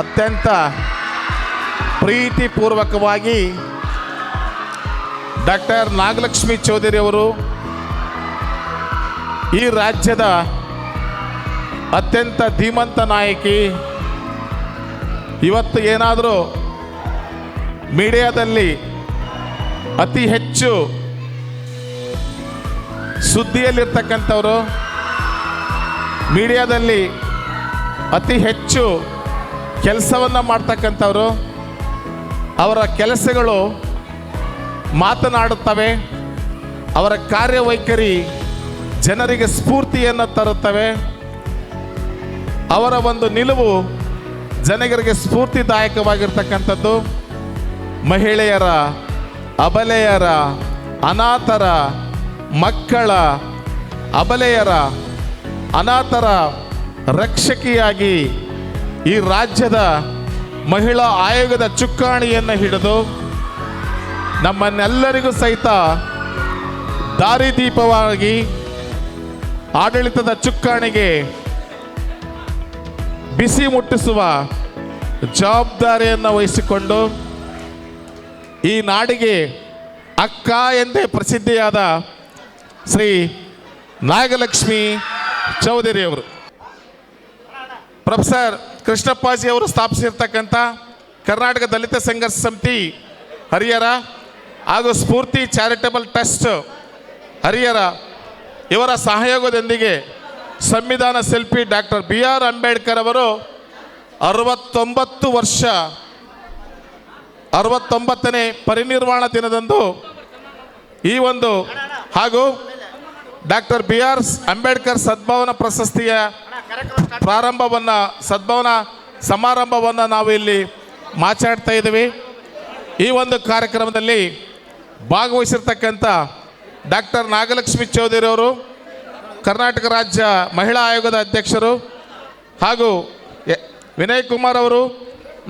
ಅತ್ಯಂತ ಪ್ರೀತಿಪೂರ್ವಕವಾಗಿ ಡಾಕ್ಟರ್ ನಾಗಲಕ್ಷ್ಮಿ ಚೌಧರಿ ಅವರು ಈ ರಾಜ್ಯದ ಅತ್ಯಂತ ಧೀಮಂತ ನಾಯಕಿ. ಇವತ್ತು ಏನಾದರೂ ಮೀಡಿಯಾದಲ್ಲಿ ಅತಿ ಹೆಚ್ಚು ಸುದ್ದಿಯಲ್ಲಿರ್ತಕ್ಕಂಥವರು, ಮೀಡಿಯಾದಲ್ಲಿ ಅತಿ ಹೆಚ್ಚು ಕೆಲಸವನ್ನು ಮಾಡ್ತಕ್ಕಂಥವರು, ಅವರ ಕೆಲಸಗಳು ಮಾತನಾಡುತ್ತವೆ, ಅವರ ಕಾರ್ಯವೈಖರಿ ಜನರಿಗೆ ಸ್ಫೂರ್ತಿಯನ್ನು ತರುತ್ತವೆ, ಅವರ ಒಂದು ನಿಲುವು ಜನರಿಗೆ ಸ್ಫೂರ್ತಿದಾಯಕವಾಗಿರ್ತಕ್ಕಂಥದ್ದು. ಮಹಿಳೆಯರ, ಅಬಲೆಯರ, ಅನಾಥರ, ಮಕ್ಕಳ, ಅಬಲೆಯರ, ಅನಾಥರ ರಕ್ಷಕಿಯಾಗಿ ಈ ರಾಜ್ಯದ ಮಹಿಳಾ ಆಯೋಗದ ಚುಕ್ಕಾಣಿಯನ್ನು ಹಿಡಿದು ನಮ್ಮನ್ನೆಲ್ಲರಿಗೂ ಸಹಿತ ದಾರಿದೀಪವಾಗಿ ಆಡಳಿತದ ಚುಕ್ಕಾಣಿಗೆ ಬಿಸಿ ಮುಟ್ಟಿಸುವ ಜವಾಬ್ದಾರಿಯನ್ನು ವಹಿಸಿಕೊಂಡು ಈ ನಾಡಿಗೆ ಅಕ್ಕ ಎಂದೇ ಪ್ರಸಿದ್ಧಿಯಾದ ಶ್ರೀ ನಾಗಲಕ್ಷ್ಮಿ ಚೌಧರಿಯವರು, ಪ್ರೊಫೆಸರ್ ಕೃಷ್ಣಪ್ಪಾಜಿ ಅವರು ಸ್ಥಾಪಿಸಿರ್ತಕ್ಕಂಥ ಕರ್ನಾಟಕ ದಲಿತ ಸಂಘರ್ಷ ಸಮಿತಿ ಹರಿಹರ ಹಾಗೂ ಸ್ಫೂರ್ತಿ ಚಾರಿಟಬಲ್ ಟ್ರಸ್ಟ್ ಹರಿಹರ ಇವರ ಸಹಯೋಗದೊಂದಿಗೆ ಸಂವಿಧಾನ ಶಿಲ್ಪಿ ಡಾಕ್ಟರ್ BR ಅಂಬೇಡ್ಕರ್ ಅವರು 69ನೇ ಪರಿನಿರ್ವಾಣ ದಿನದಂದು ಈ ಒಂದು ಹಾಗೂ ಡಾಕ್ಟರ್ BR ಅಂಬೇಡ್ಕರ್ ಸದ್ಭಾವನಾ ಪ್ರಶಸ್ತಿಯ ಸದ್ಭಾವನಾ ಸಮಾರಂಭವನ್ನು ನಾವು ಇಲ್ಲಿ ಮಾತಾಡ್ತಾ ಇದ್ದೀವಿ. ಈ ಒಂದು ಕಾರ್ಯಕ್ರಮದಲ್ಲಿ ಭಾಗವಹಿಸಿರ್ತಕ್ಕಂಥ ಡಾಕ್ಟರ್ ನಾಗಲಕ್ಷ್ಮಿ ಚೌಧರಿ ಅವರು ಕರ್ನಾಟಕ ರಾಜ್ಯ ಮಹಿಳಾ ಆಯೋಗದ ಅಧ್ಯಕ್ಷರು, ಹಾಗೂ ವಿನಯ್ ಕುಮಾರ್ ಅವರು,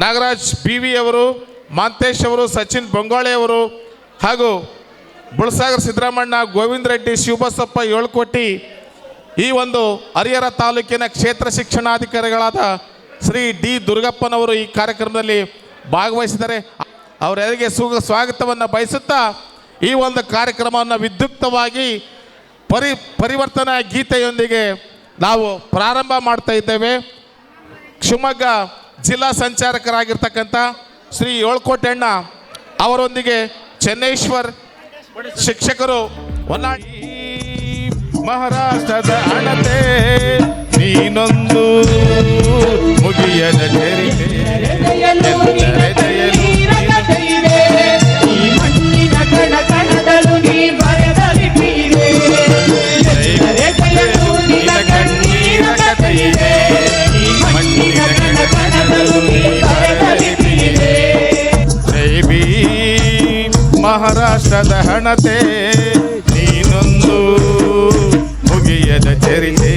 ನಾಗರಾಜ್ BV ಅವರು, ಮಾಂತೇಶ್ ಅವರು, ಸಚಿನ್ ಬೊಂಗಾಳೆ ಅವರು, ಹಾಗೂ ಬುಳಸಾಗರ ಸಿದ್ದರಾಮಣ್ಣ, ಗೋವಿಂದ ರೆಡ್ಡಿ, ಶಿವಬಸಪ್ಪ ಏಳ್ಕೋಟಿ, ಈ ಒಂದು ಹರಿಹರ ತಾಲೂಕಿನ ಕ್ಷೇತ್ರ ಶಿಕ್ಷಣಾಧಿಕಾರಿಗಳಾದ ಶ್ರೀ D ದುರ್ಗಪ್ಪನವರು ಈ ಕಾರ್ಯಕ್ರಮದಲ್ಲಿ ಭಾಗವಹಿಸಿದ್ದಾರೆ. ಅವರೆಲ್ಲರಿಗೆ ಸ್ವಾಗತವನ್ನು ಬಯಸುತ್ತಾ ಈ ಒಂದು ಕಾರ್ಯಕ್ರಮವನ್ನು ವಿದ್ಯುಕ್ತವಾಗಿ ಪರಿವರ್ತನಾ ಗೀತೆಯೊಂದಿಗೆ ನಾವು ಪ್ರಾರಂಭ ಮಾಡ್ತಾ ಇದ್ದೇವೆ. ಶಿವಮೊಗ್ಗ ಜಿಲ್ಲಾ ಸಂಚಾಲಕರಾಗಿರ್ತಕ್ಕಂಥ ಶ್ರೀ ಏಳ್ಕೋಟೆಣ್ಣ ಅವರೊಂದಿಗೆ ಚೆನ್ನೈಶ್ವರ್ ಶಿಕ್ಷಕರು ಹೊನ್ನಾಳಿ. ಮಹಾರಾಷ್ಟ್ರದ ಅಣತೆ ನೀನೊಂದು ಮುಗಿಯದ ತೆರಿಗೆ ಮಹಾರಾಷ್ಟ್ರದ ಹಣತೆ ನೀನೊಂದು ಮುಗಿಯದ ಚರಿತೆ.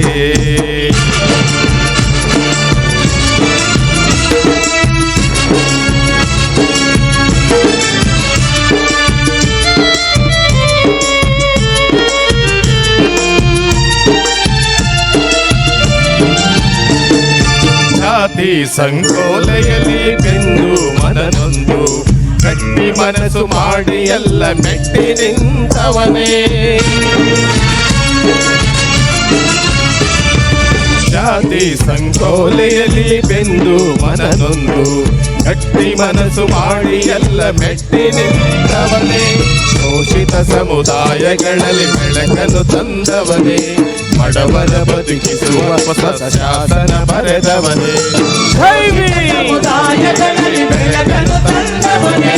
ಜಾತಿ ಸಂಕೋಲೆಯಲ್ಲಿ ಬೆಂದು ಮನನೊಂದು ಗಟ್ಟಿ ಮನಸ್ಸು ಮಾಡಿ ಎಲ್ಲ ಮೆಟ್ಟಿ ನಿಂತವನೇ. ಜಾತಿ ಸಂಕೋಲೆಯಲ್ಲಿ ಬೆಂದು ಮನನೊಂದು ಗಟ್ಟಿ ಮನಸ್ಸು ಮಾಡಿ ಎಲ್ಲ ಮೆಟ್ಟಿ ನಿಂತವನೇ. ಶೋಷಿತ ಸಮುದಾಯಗಳಲ್ಲಿ ಬೆಳಕನ್ನು ತಂದವನೇ, ಬಡವರ ಬದುಕಿಸುವ ಹೊಸ ಶಾಸನ ಬರೆದವನೇ. ಸಮುದಾಯಗಳಲ್ಲಿ ಬೆಳಕನ್ನು ತಂದವನೇ,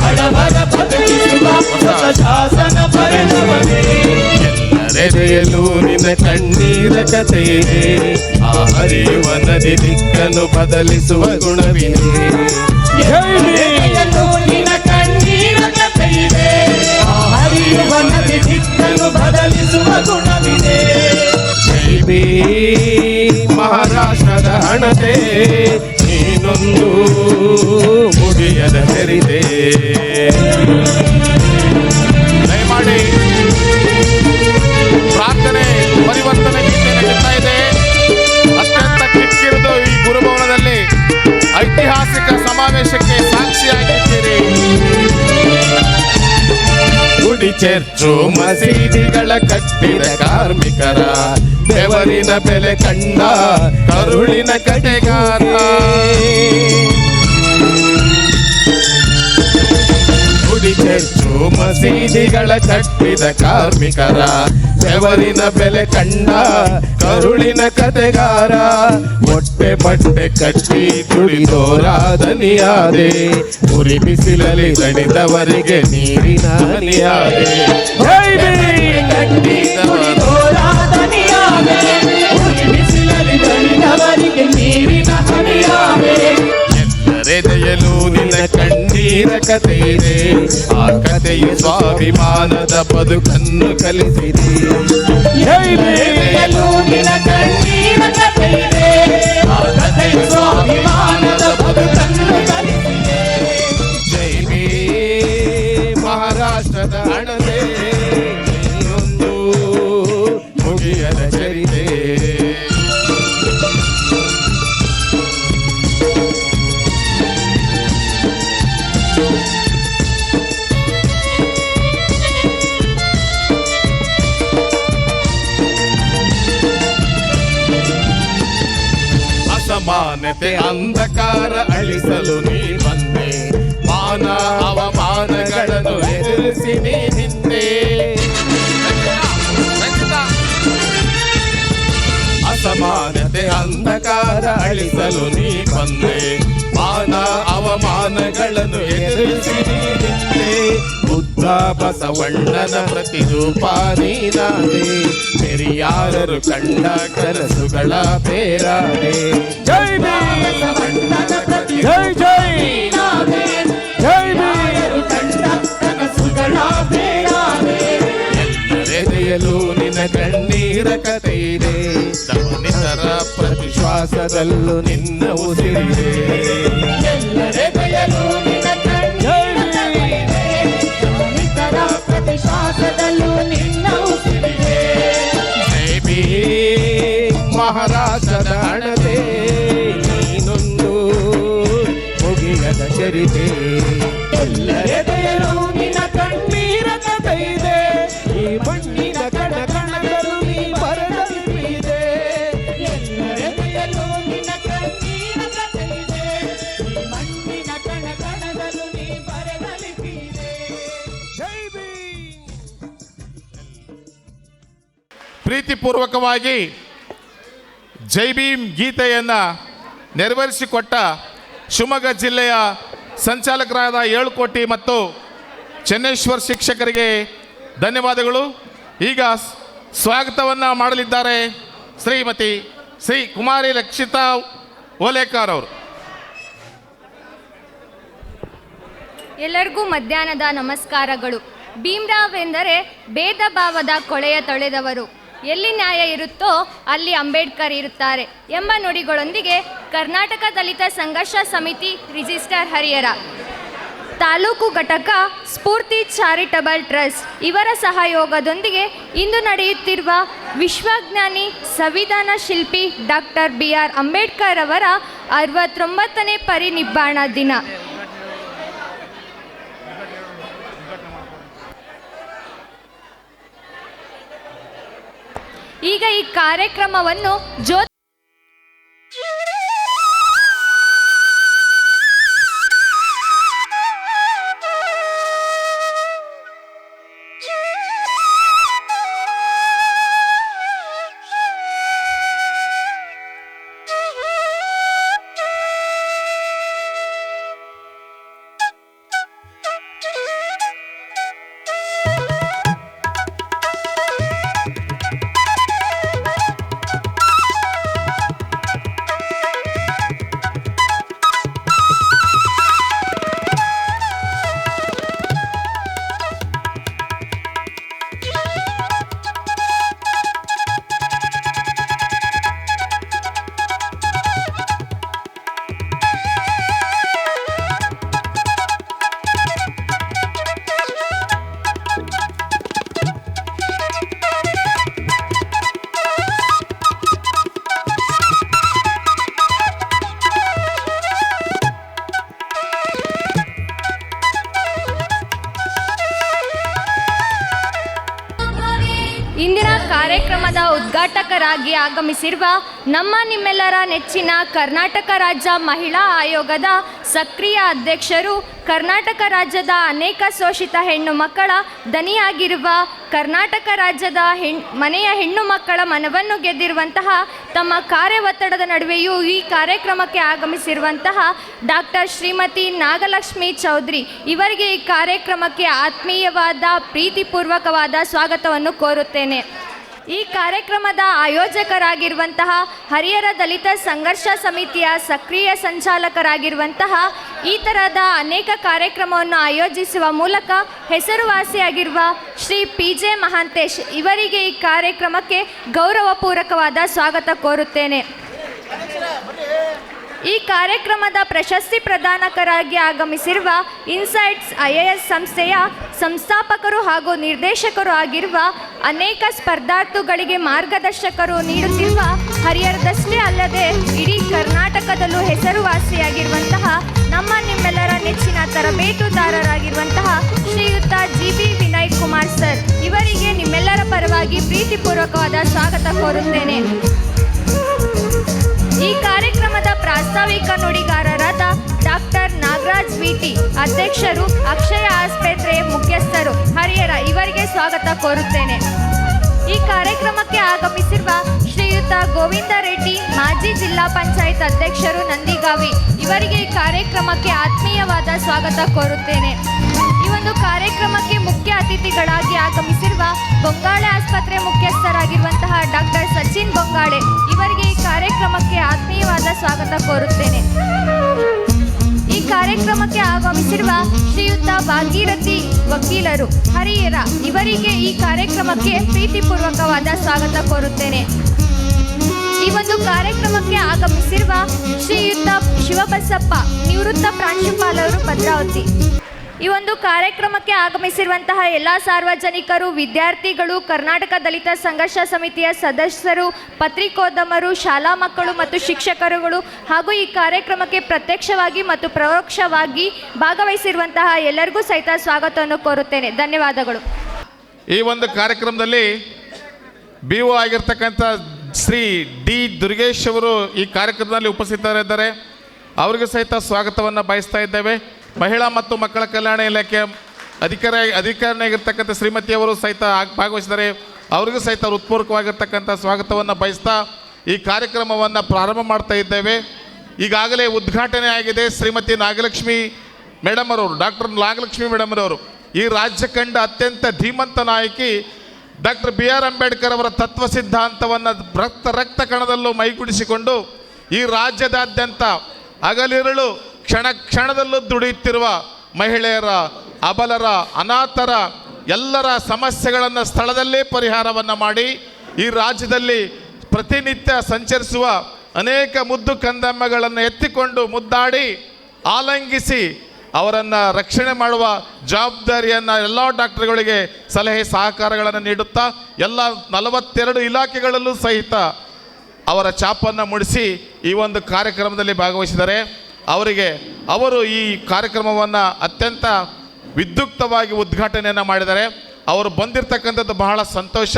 ಬಡವರ ಬದುಕಿಸುವ ಹೊಸ ಶಾಸನ ಬರೆದವನೇ. ಎಲ್ಲರೆದೆಯಲು ನಿನ್ನ ಕಣ್ಣೀರ ಕಥೆಯಿದೆ, ಆ ಹರಿಯುವ ನದಿ ದಿಕ್ಕನ್ನು ಬದಲಿಸುವ ಗುಣವಿದೆ. ನಿನ್ನ ಕಣ್ಣೀರ ಕಥೆಯಿದೆ, ಆ ಹರಿಯುವ ನದಿ ದಿಕ್ಕನ್ನು ಬದಲಿಸುವ ಗುಣವಿದೆ. ಜೈ ಮಹಾರಾಷ್ಟ್ರದ ಹಣತೆ ನೀನೊಂದು ಮುಗಿಯದ ತೆರಿದೆ. ದಯಮಾಡಿ ಪ್ರಾರ್ಥನೆ ಪರಿವರ್ತನೆ ಗೀತೆ ನಡೀತಾ ಇದೆ. ಅತ್ಯಂತ ಕಿಕ್ಕಿರಿದು ಈ ಗುರುಭವನದಲ್ಲಿ ಚರ್ಚು ಮಸೀದಿಗಳ ಕಟ್ಟಿದ ಕಾರ್ಮಿಕರ ಬೆವರಿನ ಬೆಲೆ ಕಂಡ ಕರುಳಿನ ಕಡೆಗಾರ. ಗುಡಿ ಚರ್ಚು ಮಸೀದಿಗಳ ಕಟ್ಟಿದ ಕಾರ್ಮಿಕರ ಬೆವರಿನ ಬೆಲೆ ಕಂಡ ಕರುಳಿನ ಕತೆಗಾರ. ಹೊಟ್ಟೆ ಬಟ್ಟೆ ಕಟ್ಟಿ ದುಡಿದೋರ ದನಿಯಾದೆ, ಉರಿ ಬಿಸಿಲಲ್ಲಿ ದಣಿದವರಿಗೆ ನೀರಿನ ಹನಿಯಾದೆ. ಜೈ ಭೀಮ್ ಕಟ್ಟಿದವರ ದನಿಯಾದೆ, ಉರಿ ಬಿಸಿಲಲ್ಲಿ ದಣಿದವರಿಗೆ ನೀರಿನ ಹನಿಯಾದೆ. ಎದೆಯಲು ನಿನ್ನ ಕಣ್ಣೀರ ಕತೆ ಇದೆ, ಆ ಕಥೆಯು ಸ್ವಾಭಿಮಾನದ ಬದುಕನ್ನು ಕಲಿಸಿದೆ. ಎದೆಯಲು ನಿನ್ನ ಕಣ್ಣೀರ ಕತೆ ಇದೆ, ಆ ಕಥೆಯು ಸ್ವಾಭಿಮಾನದ ಬದುಕನ್ನು ಕಲಿಸಿದೆ. ಜೈ ಭೀಮ್ ಮಹಾರಾಷ್ಟ್ರದ ಹಣತೆ ನೀನೊಂದು ಮುಗಿಯದ ಚರಿತೆ. ಅಸಮಾನತೆ ಅಂಧಕಾರ ಅಳಿಸಲು ನೀ ಬಂದೆ, ಮಾನ ಅವಮಾನಗಳನ್ನು ಎದುರಿಸಿ ನೀ ನಿಂತೆ. ಅಸಮಾನತೆ ಅಂಧಕಾರ ಅಳಿಸಲು ನೀ ಬಂದೆ, ಮಾನ ಅವಮಾನಗಳನ್ನು ಎದುರಿಸಿ ನೀ ನಿಂತೆ. ಬುದ್ಧ ಬಸವಣ್ಣನ ಪ್ರತಿರೂಪ ನೀನಾದೆ, ಪೆರಿಯಾರರು ಕಂಡ ಕನಸುಗಳ ಬೇರಾದೆ. ಜೈ ಬಸವಣ್ಣನ ಜೈ ಜೈ ಜೈ ಬೀರು ಕಂಡ ಕನಸುಗಳ ಬೇರಾದೆ. ಎಲ್ಲರೆದೆಯಲು ನಿನ್ನ ಕಣ್ಣೀರ ಕತೆ ಇದೆ, ತವನಿತರ ಪ್ರತಿಶ್ವಾಸದಲ್ಲೂ ನಿನ್ನ ಉಸಿರಿದೆ. ಎಲ್ಲರೆದೆಯಲು ನಿನ್ನ ಪ್ರತಿಶ್ವಾಸದಲ್ಲೂ ನಿನ್ನ ಉಸಿರಿದೆ. ಜೈ ಭೀಮ್ ಮಹಾರಾಷ್ಟ್ರದ ಹಣತೆ ನೀನೊಂದು ಮುಗಿಯದ ಚರಿತೆ. ಎಲ್ಲರೆದೆಯಲು ನಿನ್ನ ಕಣ್ಣೀರ ಕಥೆ ಇದೆ, ಈ ಮಣ್ಣಿನ ಕಣ ಕಣಗಳು ನೀ ಬರದಲ್ಲಿದೆ. ಎಲ್ಲರೆದೆಯಲು ನಿನ್ನ ಕಣ್ಣೀರ ಕಥೆ ಇದೆ, ಈ ಮಣ್ಣಿನ ಕಣ ಕಣಗಳು ನೀ ಬರದಲ್ಲಿದೆ. ಜೈ ಭೀಮ್. ಪ್ರೀತಿಪೂರ್ವಕವಾಗಿ ಜೈ ಭೀಮ್ ಗೀತೆಯನ್ನು ನೆರವೇರಿಸಿಕೊಟ್ಟ ಶಿವಮೊಗ್ಗ ಜಿಲ್ಲೆಯ ಸಂಚಾಲಕರಾದ ಏಳುಕೋಟಿ ಮತ್ತು ಚೆನ್ನೇಶ್ವರ್ ಶಿಕ್ಷಕರಿಗೆ ಧನ್ಯವಾದಗಳು. ಈಗ ಸ್ವಾಗತವನ್ನು ಮಾಡಲಿದ್ದಾರೆ ಶ್ರೀಮತಿ ಶ್ರೀ ಕುಮಾರಿ ರಕ್ಷಿತಾ ಓಲೇಕರ್ ಅವರು. ಎಲ್ಲರಿಗೂ ಮಧ್ಯಾಹ್ನದ ನಮಸ್ಕಾರಗಳು. ಭೀಮ್ರಾವ್ ಎಂದರೆ ಭೇದ ಭಾವದ ಕೊಳೆಯ ತೊಳೆದವರು, ಎಲ್ಲಿ ನ್ಯಾಯ ಇರುತ್ತೋ ಅಲ್ಲಿ ಅಂಬೇಡ್ಕರ್ ಇರುತ್ತಾರೆ ಎಂಬ ನುಡಿಗಳೊಂದಿಗೆ ಕರ್ನಾಟಕ ದಲಿತ ಸಂಘರ್ಷ ಸಮಿತಿ ರಿಜಿಸ್ಟರ್ ಹರಿಹರ ತಾಲೂಕು ಘಟಕ ಸ್ಫೂರ್ತಿ ಚಾರಿಟಬಲ್ ಟ್ರಸ್ಟ್ ಇವರ ಸಹಯೋಗದೊಂದಿಗೆ ಇಂದು ನಡೆಯುತ್ತಿರುವ ವಿಶ್ವಜ್ಞಾನಿ ಸಂವಿಧಾನ ಶಿಲ್ಪಿ ಡಾಕ್ಟರ್ BR ಅಂಬೇಡ್ಕರ್ ಅವರ 69ನೇ ಪರಿನಿಬ್ಬಾಣ ದಿನ. ಈಗ ಈ ಕಾರ್ಯಕ್ರಮವನ್ನು ಗಣ್ಯರಾಗಿ ಆಗಮಿಸಿರುವ ನಮ್ಮ ನಿಮ್ಮೆಲ್ಲರ ನೆಚ್ಚಿನ ಕರ್ನಾಟಕ ರಾಜ್ಯ ಮಹಿಳಾ ಆಯೋಗದ ಸಕ್ರಿಯ ಅಧ್ಯಕ್ಷರು, ಕರ್ನಾಟಕ ರಾಜ್ಯದ ಅನೇಕ ಶೋಷಿತ ಹೆಣ್ಣು ಮಕ್ಕಳ ದನಿಯಾಗಿರುವ, ಕರ್ನಾಟಕ ರಾಜ್ಯದ ಮನೆಯ ಹೆಣ್ಣು ಮಕ್ಕಳ ಮನವನ್ನು ಗೆದ್ದಿರುವಂತಹ, ತಮ್ಮ ಕಾರ್ಯ ಒತ್ತಡದ ನಡುವೆಯೂ ಈ ಕಾರ್ಯಕ್ರಮಕ್ಕೆ ಆಗಮಿಸಿರುವಂತಹ ಡಾಕ್ಟರ್ ಶ್ರೀಮತಿ ನಾಗಲಕ್ಷ್ಮಿ ಚೌಧರಿ ಇವರಿಗೆ ಈ ಕಾರ್ಯಕ್ರಮಕ್ಕೆ ಆತ್ಮೀಯವಾದ ಪ್ರೀತಿಪೂರ್ವಕವಾದ ಸ್ವಾಗತವನ್ನು ಕೋರುತ್ತೇನೆ. ಈ ಕಾರ್ಯಕ್ರಮದ ಆಯೋಜಕರಾಗಿರುವಂತಹ ಹರಿಹರ ದಲಿತ ಸಂಘರ್ಷ ಸಮಿತಿಯ ಸಕ್ರಿಯ ಸಂಚಾಲಕರಾಗಿರುವಂತಹ ಈ ತರಹದ ಅನೇಕ ಕಾರ್ಯಕ್ರಮವನ್ನು ಆಯೋಜಿಸುವ ಮೂಲಕ ಹೆಸರುವಾಸಿಯಾಗಿರುವ ಶ್ರೀ PJ ಮಹಾಂತೇಶ್ ಇವರಿಗೆ ಈ ಕಾರ್ಯಕ್ರಮಕ್ಕೆ ಗೌರವಪೂರ್ವಕವಾದ ಸ್ವಾಗತ ಕೋರುತ್ತೇನೆ. ಈ ಕಾರ್ಯಕ್ರಮದ ಪ್ರಶಸ್ತಿ ಪ್ರದಾನಕರಾಗಿ ಆಗಮಿಸಿರುವ ಇನ್ಸೈಟ್ಸ್ IAS ಸಂಸ್ಥೆಯ ಸಂಸ್ಥಾಪಕರು ಹಾಗೂ ನಿರ್ದೇಶಕರು ಆಗಿರುವ, ಅನೇಕ ಸ್ಪರ್ಧಾರ್ಥಿಗಳಿಗೆ ಮಾರ್ಗದರ್ಶಕರು ನೀಡುತ್ತಿರುವ, ಹರಿಹರದಷ್ಟೇ ಅಲ್ಲದೆ ಇಡೀ ಕರ್ನಾಟಕದಲ್ಲೂ ಹೆಸರುವಾಸಿಯಾಗಿರುವಂತಹ ನಮ್ಮ ನಿಮ್ಮೆಲ್ಲರ ನೆಚ್ಚಿನ ತರಬೇತುದಾರರಾಗಿರುವಂತಹ ಶ್ರೀಯುತ GB ವಿನಯ್ ಕುಮಾರ್ ಸರ್ ಇವರಿಗೆ ನಿಮ್ಮೆಲ್ಲರ ಪರವಾಗಿ ಪ್ರೀತಿಪೂರ್ವಕವಾದ ಸ್ವಾಗತ ಕೋರುತ್ತೇನೆ. ಈ ಕಾರ್ಯಕ್ರಮದ ಪ್ರಾಸ್ತಾವಿಕ ನುಡಿಗಾರರಾದ ಡಾಕ್ಟರ್ ನಾಗರಾಜ್ VT ಅಧ್ಯಕ್ಷರು, ಅಕ್ಷಯ ಆಸ್ಪತ್ರೆ ಮುಖ್ಯಸ್ಥರು ಹರಿಹರ ಇವರಿಗೆ ಸ್ವಾಗತ ಕೋರುತ್ತೇನೆ. ಈ ಕಾರ್ಯಕ್ರಮಕ್ಕೆ ಆಗಮಿಸಿರುವ ಶ್ರೀಯುತ ಗೋವಿಂದ ರೆಡ್ಡಿ ಮಾಜಿ ಜಿಲ್ಲಾ ಪಂಚಾಯತ್ ಅಧ್ಯಕ್ಷರು ನಂದಿಗಾವಿ ಇವರಿಗೆ ಈ ಕಾರ್ಯಕ್ರಮಕ್ಕೆ ಆತ್ಮೀಯವಾದ ಸ್ವಾಗತ ಕೋರುತ್ತೇನೆ. ಈ ಒಂದು ಕಾರ್ಯಕ್ರಮಕ್ಕೆ ಮುಖ್ಯ ಅತಿಥಿಗಳಾಗಿ ಆಗಮಿಸಿರುವ ಬೊಂಗಾಳೆ ಆಸ್ಪತ್ರೆ ಮುಖ್ಯಸ್ಥರಾಗಿರುವಂತಹ ಡಾಕ್ಟರ್ ಸಚಿನ್ ಬೊಂಗಾಳೆ ಇವರಿಗೆ ಈ ಕಾರ್ಯಕ್ರಮಕ್ಕೆ ಆತ್ಮೀಯವಾದ ಸ್ವಾಗತ ಕೋರುತ್ತೇನೆ. ಈ ಕಾರ್ಯಕ್ರಮಕ್ಕೆ ಆಗಮಿಸಿರುವ ಶ್ರೀಯುತ ಭಾಗೀರಥಿ ವಕೀಲರು ಹರಿಹರ ಇವರಿಗೆ ಈ ಕಾರ್ಯಕ್ರಮಕ್ಕೆ ಪ್ರೀತಿಪೂರ್ವಕವಾದ ಸ್ವಾಗತ ಕೋರುತ್ತೇನೆ. ಈ ಒಂದು ಕಾರ್ಯಕ್ರಮಕ್ಕೆ ಆಗಮಿಸಿರುವ ಶ್ರೀಯುತ ಶಿವಬಸಪ್ಪ ನಿವೃತ್ತ ಪ್ರಾಂಶುಪಾಲರು ಭದ್ರಾವತಿ. ಈ ಒಂದು ಕಾರ್ಯಕ್ರಮಕ್ಕೆ ಆಗಮಿಸಿರುವಂತಹ ಎಲ್ಲ ಸಾರ್ವಜನಿಕರು, ವಿದ್ಯಾರ್ಥಿಗಳು, ಕರ್ನಾಟಕ ದಲಿತ ಸಂಘರ್ಷ ಸಮಿತಿಯ ಸದಸ್ಯರು, ಪತ್ರಿಕೋದ್ಯಮರು, ಶಾಲಾ ಮಕ್ಕಳು ಮತ್ತು ಶಿಕ್ಷಕರುಗಳು ಹಾಗೂ ಈ ಕಾರ್ಯಕ್ರಮಕ್ಕೆ ಪ್ರತ್ಯಕ್ಷವಾಗಿ ಮತ್ತು ಪರೋಕ್ಷವಾಗಿ ಭಾಗವಹಿಸಿರುವಂತಹ ಎಲ್ಲರಿಗೂ ಸಹಿತ ಸ್ವಾಗತವನ್ನು ಕೋರುತ್ತೇನೆ. ಧನ್ಯವಾದಗಳು. ಈ ಒಂದು ಕಾರ್ಯಕ್ರಮದಲ್ಲಿ BO ಆಗಿರ್ತಕ್ಕಂಥ ಶ್ರೀ D ದುರ್ಗೇಶ್ ಅವರು ಈ ಕಾರ್ಯಕ್ರಮದಲ್ಲಿ ಉಪಸ್ಥಿತರಿದ್ದಾರೆ. ಅವರಿಗೂ ಸಹಿತ ಸ್ವಾಗತವನ್ನು ಬಯಸ್ತಾ ಇದ್ದೇವೆ. ಮಹಿಳಾ ಮತ್ತು ಮಕ್ಕಳ ಕಲ್ಯಾಣ ಇಲಾಖೆ ಅಧಿಕಾರಿಯಾಗಿರ್ತಕ್ಕಂಥ ಶ್ರೀಮತಿಯವರು ಸಹಿತ ಭಾಗವಹಿಸಿದ್ದಾರೆ. ಅವರಿಗೂ ಸಹಿತ ಹೃತ್ಪೂರ್ವಕವಾಗಿರ್ತಕ್ಕಂಥ ಸ್ವಾಗತವನ್ನು ಬಯಸ್ತಾ ಈ ಕಾರ್ಯಕ್ರಮವನ್ನು ಪ್ರಾರಂಭ ಮಾಡ್ತಾ ಇದ್ದೇವೆ. ಈಗಾಗಲೇ ಉದ್ಘಾಟನೆ ಆಗಿದೆ. ಶ್ರೀಮತಿ ನಾಗಲಕ್ಷ್ಮಿ ಮೇಡಮ್ ಅವರು, ಡಾಕ್ಟರ್ ನಾಗಲಕ್ಷ್ಮಿ ಮೇಡಮ್ ಅವರು ಈ ರಾಜ್ಯ ಕಂಡ ಅತ್ಯಂತ ಧೀಮಂತ ನಾಯಕಿ. ಡಾಕ್ಟರ್ BR ಅಂಬೇಡ್ಕರ್ ಅವರ ತತ್ವ ಸಿದ್ಧಾಂತವನ್ನು ರಕ್ತ ಕಣದಲ್ಲೂ ಮೈಗೂಡಿಸಿಕೊಂಡು ಈ ರಾಜ್ಯದಾದ್ಯಂತ ಹಗಲಿರುಳು ಕ್ಷಣದಲ್ಲೂ ದುಡಿಯುತ್ತಿರುವ ಮಹಿಳೆಯರ, ಅಬಲರ, ಅನಾಥರ ಎಲ್ಲರ ಸಮಸ್ಯೆಗಳನ್ನು ಸ್ಥಳದಲ್ಲೇ ಪರಿಹಾರವನ್ನು ಮಾಡಿ ಈ ರಾಜ್ಯದಲ್ಲಿ ಪ್ರತಿನಿತ್ಯ ಸಂಚರಿಸುವ ಅನೇಕ ಮುದ್ದು ಕಂದಮ್ಮಗಳನ್ನು ಎತ್ತಿಕೊಂಡು ಮುದ್ದಾಡಿ ಆಲಂಗಿಸಿ ಅವರನ್ನು ರಕ್ಷಣೆ ಮಾಡುವ ಜವಾಬ್ದಾರಿಯನ್ನು ಎಲ್ಲ ಡಾಕ್ಟರ್ಗಳಿಗೆ ಸಲಹೆ ಸಹಕಾರಗಳನ್ನು ನೀಡುತ್ತಾ ಎಲ್ಲ 42 ಇಲಾಖೆಗಳಲ್ಲೂ ಸಹಿತ ಅವರ ಛಾಪನ್ನು ಮೂಡಿಸಿ ಈ ಒಂದು ಕಾರ್ಯಕ್ರಮದಲ್ಲಿ ಭಾಗವಹಿಸಿದ್ದಾರೆ. ಅವರು ಈ ಕಾರ್ಯಕ್ರಮವನ್ನು ಅತ್ಯಂತ ವಿದ್ಯುಕ್ತವಾಗಿ ಉದ್ಘಾಟನೆಯನ್ನು ಮಾಡಿದ್ದಾರೆ. ಅವರು ಬಂದಿರತಕ್ಕಂಥದ್ದು ಬಹಳ ಸಂತೋಷ.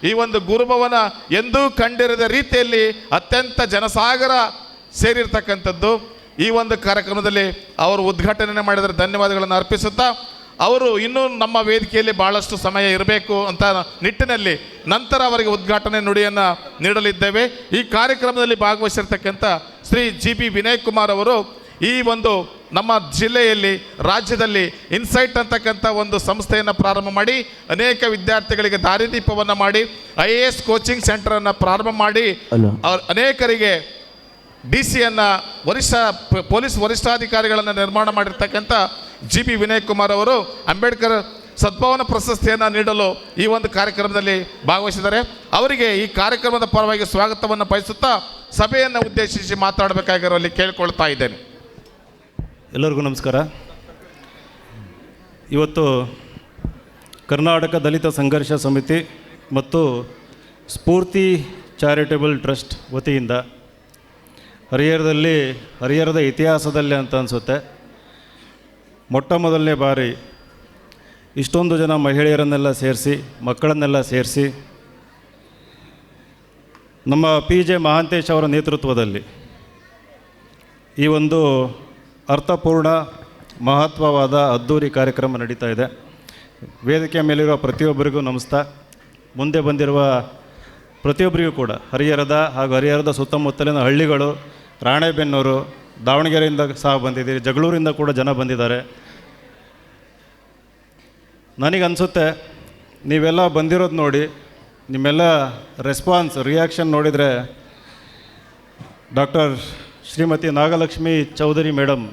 ಈ ಒಂದು ಗುರುಭವನ ಎಂದೂ ಕಂಡಿರದ ರೀತಿಯಲ್ಲಿ ಅತ್ಯಂತ ಜನಸಾಗರ ಸೇರಿರ್ತಕ್ಕಂಥದ್ದು. ಈ ಒಂದು ಕಾರ್ಯಕ್ರಮದಲ್ಲಿ ಅವರು ಉದ್ಘಾಟನೆ ಮಾಡಿದರೆ ಧನ್ಯವಾದಗಳನ್ನು ಅರ್ಪಿಸುತ್ತಾ, ಅವರು ಇನ್ನೂ ನಮ್ಮ ವೇದಿಕೆಯಲ್ಲಿ ಭಾಳಷ್ಟು ಸಮಯ ಇರಬೇಕು ಅಂತ ನಿಟ್ಟಿನಲ್ಲಿ ನಂತರ ಅವರಿಗೆ ಉದ್ಘಾಟನೆ ನುಡಿಯನ್ನು ನೀಡಲಿದ್ದೇವೆ. ಈ ಕಾರ್ಯಕ್ರಮದಲ್ಲಿ ಭಾಗವಹಿಸಿರ್ತಕ್ಕಂಥ ಶ್ರೀ GB ವಿನಯ್ ಕುಮಾರ್ ಅವರು ಈ ಒಂದು ನಮ್ಮ ಜಿಲ್ಲೆಯಲ್ಲಿ, ರಾಜ್ಯದಲ್ಲಿ ಇನ್ಸೈಟ್ ಅಂತಕ್ಕಂಥ ಒಂದು ಸಂಸ್ಥೆಯನ್ನು ಪ್ರಾರಂಭ ಮಾಡಿ ಅನೇಕ ವಿದ್ಯಾರ್ಥಿಗಳಿಗೆ ದಾರಿದೀಪವನ್ನು ಮಾಡಿ IAS ಕೋಚಿಂಗ್ ಸೆಂಟರನ್ನು ಪ್ರಾರಂಭ ಮಾಡಿ ಅನೇಕರಿಗೆ DC ಪೊಲೀಸ್ ವರಿಷ್ಠಾಧಿಕಾರಿಗಳನ್ನು ನಿರ್ಮಾಣ ಮಾಡಿರ್ತಕ್ಕಂಥ GB ವಿನಯ್ ಕುಮಾರ್ ಅವರು ಅಂಬೇಡ್ಕರ್ ಸದ್ಭಾವನಾ ಪ್ರಶಸ್ತಿಯನ್ನು ನೀಡಲು ಈ ಒಂದು ಕಾರ್ಯಕ್ರಮದಲ್ಲಿ ಭಾಗವಹಿಸಿದ್ದಾರೆ. ಅವರಿಗೆ ಈ ಕಾರ್ಯಕ್ರಮದ ಪರವಾಗಿ ಸ್ವಾಗತವನ್ನು ಬಯಸುತ್ತಾ ಸಭೆಯನ್ನು ಉದ್ದೇಶಿಸಿ ಮಾತಾಡಬೇಕಾಗಿರುವಲ್ಲಿ ಕೇಳಿಕೊಳ್ತಾ ಇದ್ದೇನೆ. ಎಲ್ಲರಿಗೂ ನಮಸ್ಕಾರ. ಇವತ್ತು ಕರ್ನಾಟಕ ದಲಿತ ಸಂಘರ್ಷ ಸಮಿತಿ ಮತ್ತು ಸ್ಫೂರ್ತಿ ಚಾರಿಟೇಬಲ್ ಟ್ರಸ್ಟ್ ವತಿಯಿಂದ ಹರಿಹರದ ಇತಿಹಾಸದಲ್ಲಿ ಅಂತ ಅನಿಸುತ್ತೆ ಮೊಟ್ಟ ಮೊದಲನೇ ಬಾರಿ ಇಷ್ಟೊಂದು ಜನ ಮಹಿಳೆಯರನ್ನೆಲ್ಲ ಸೇರಿಸಿ, ಮಕ್ಕಳನ್ನೆಲ್ಲ ಸೇರಿಸಿ ನಮ್ಮ PJ ಮಹಾಂತೇಶ್ ಅವರ ನೇತೃತ್ವದಲ್ಲಿ ಈ ಒಂದು ಅರ್ಥಪೂರ್ಣ ಮಹತ್ವವಾದ ಅದ್ಧೂರಿ ಕಾರ್ಯಕ್ರಮ ನಡೀತಾ ಇದೆ. ವೇದಿಕೆಯ ಮೇಲಿರುವ ಪ್ರತಿಯೊಬ್ಬರಿಗೂ ನಮಸ್ಕಾರ. ಮುಂದೆ ಬಂದಿರುವ ಪ್ರತಿಯೊಬ್ಬರಿಗೂ ಕೂಡ ಹರಿಹರದ ಹಾಗೂ ಹರಿಹರದ ಸುತ್ತಮುತ್ತಲಿನ ಹಳ್ಳಿಗಳು, ರಾಣೆಬೆನ್ನೂರು, ದಾವಣಗೆರೆಯಿಂದ ಸಹ ಬಂದಿದ್ದೀರಿ, ಜಗಳೂರಿಂದ ಕೂಡ ಜನ ಬಂದಿದ್ದಾರೆ. ನನಗನ್ಸುತ್ತೆ ನೀವೆಲ್ಲ ಬಂದಿರೋದು ನೋಡಿ, ನಿಮ್ಮೆಲ್ಲ ರೆಸ್ಪಾನ್ಸ್ ರಿಯಾಕ್ಷನ್ ನೋಡಿದರೆ ಡಾಕ್ಟರ್ ಶ್ರೀಮತಿ ನಾಗಲಕ್ಷ್ಮಿ ಚೌಧರಿ ಮೇಡಮ್